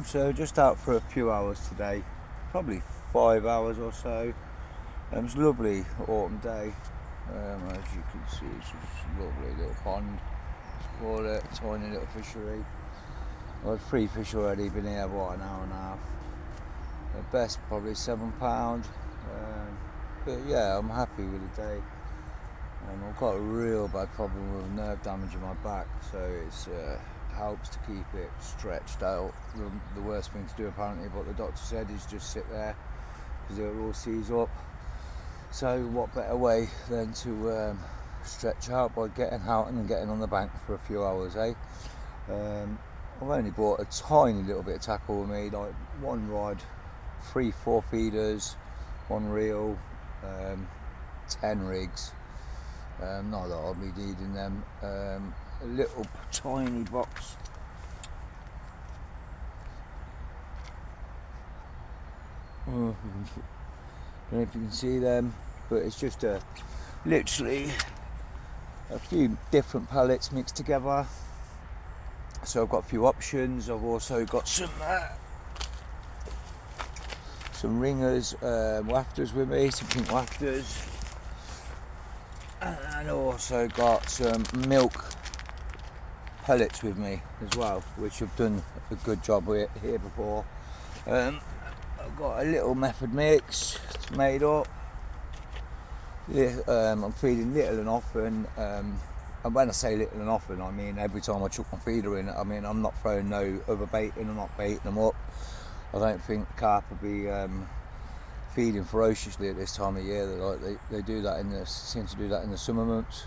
So just out for a few hours today, probably 5 hours or so. It's a lovely autumn day. As you can see, it's just a lovely little pond. Let's call it a tiny little fishery. I've had 3 fish already, been here what, an hour and a half. At best probably £7. But yeah, I'm happy with the day. I've got a real bad problem with nerve damage in my back, so it's helps to keep it stretched out. The worst thing to do apparently, what the doctor said, is just sit there because it will all seize up. So what better way than to stretch out by getting out and getting on the bank for a few hours, eh? I've only brought a tiny little bit of tackle with me, like one rod, 3-4 feeders, one reel, 10 rigs. Not that I'll be needing them. A little tiny box. I don't know if you can see them, but it's just literally a few different pellets mixed together. So I've got a few options. I've also got some ringers, wafters with me, some pink wafters. And I also got some milk pellets with me as well, which I've done a good job with here before. I've got a little method mix made up. Yeah, I'm feeding little and often. And when I say little and often, I mean every time I chuck my feeder in, I mean I'm not throwing no other bait in, I'm not baiting them up. I don't think carp will be feeding ferociously at this time of year. They do that seem to do that in the summer months.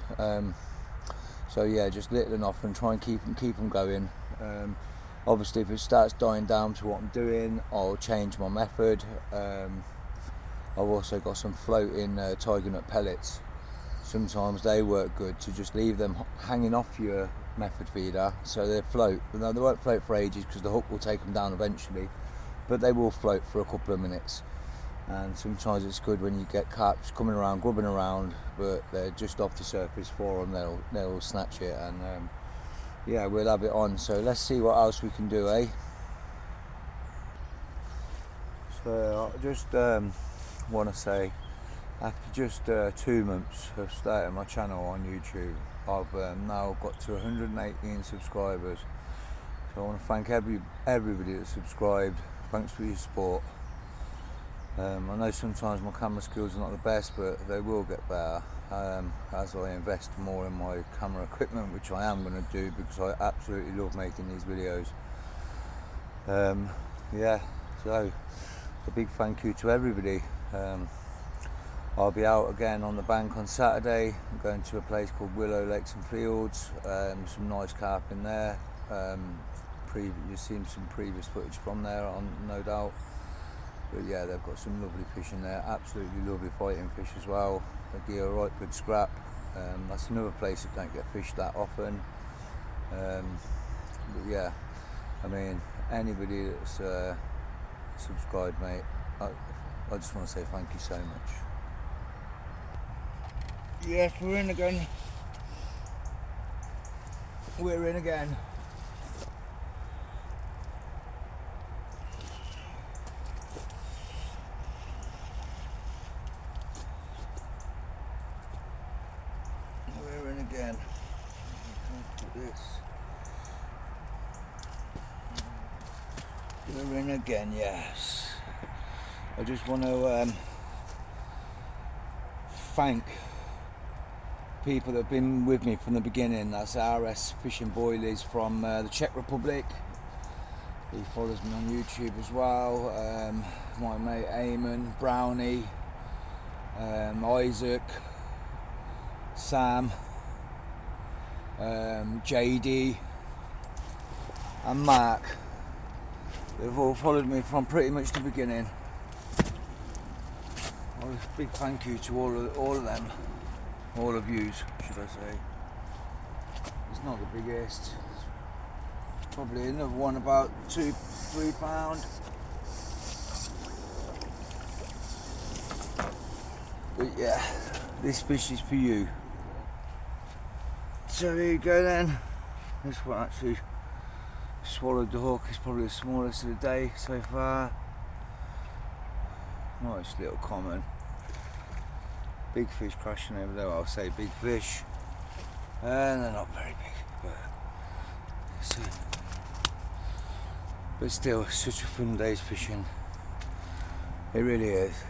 So yeah, just little and often, try and keep them going. Obviously, if it starts dying down to what I'm doing, I'll change my method. I've also got some floating tiger nut pellets. Sometimes they work good to just leave them hanging off your method feeder, so they float. Now they won't float for ages because the hook will take them down eventually, but they will float for a couple of minutes. And sometimes it's good when you get carps coming around, grubbing around, but they're just off the surface for them, they'll snatch it, and yeah, we'll have it on. So let's see what else we can do, eh? So I just want to say, after just 2 months of starting my channel on YouTube, I've now got to 118 subscribers. So I want to thank everybody that subscribed. Thanks for your support. I know sometimes my camera skills are not the best, but they will get better as I invest more in my camera equipment, which I am going to do because I absolutely love making these videos. Yeah, so a big thank you to everybody. I'll be out again on the bank on Saturday. I'm going to a place called Willow Lakes and Fields. Some nice carp in there. You've seen some previous footage from there, no doubt. But yeah, they've got some lovely fish in there, absolutely lovely fighting fish as well. They give a right good scrap. That's another place that don't get fished that often. But yeah, I mean, anybody that's subscribed, mate, I just want to say thank you so much. Yes, we're in again. We're in again. Again. We're in again, yes. I just want to thank people that have been with me from the beginning. That's RS Fishing Boilies from the Czech Republic. He follows me on YouTube as well. My mate Eamon, Brownie, Isaac, Sam, JD and Mark. They've all followed me from pretty much the beginning. Well, a big thank you to all of them, all of yous, should I say. It's not the biggest. It's probably another one about 2-3 pound. But yeah, this fish is for you. So here you go then. This one actually swallowed the hook. It's probably the smallest of the day so far. Nice little common. Big fish crashing over there. I'll say big fish, and they're not very big, but still, it's such a fun day's fishing. It really is.